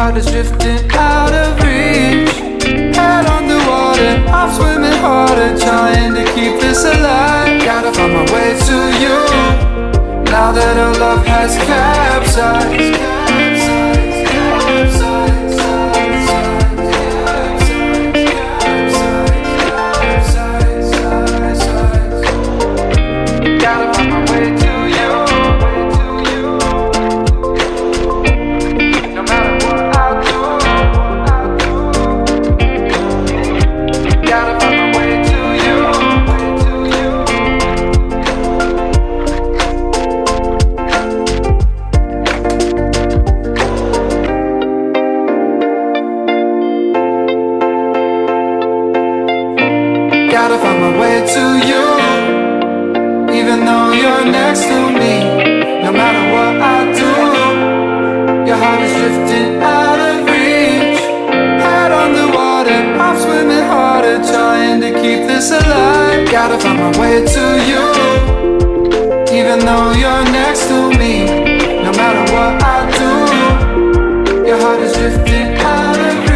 heart is drifting out of reach. Head underwater, I'm swimming harder, trying to keep this alive. Gotta find my way to you, now that our love has capsized. Gotta find my way to you, no matter what I do. Gotta find my way to you. Gotta find my way to you, even though you're next to me. No matter what I do, your heart is drifting out of reach. Head underwater, I'm swimming harder, trying to keep this alive. Gotta find my way to you, even though you're next to me. No matter what I do, your heart is drifting out of reach.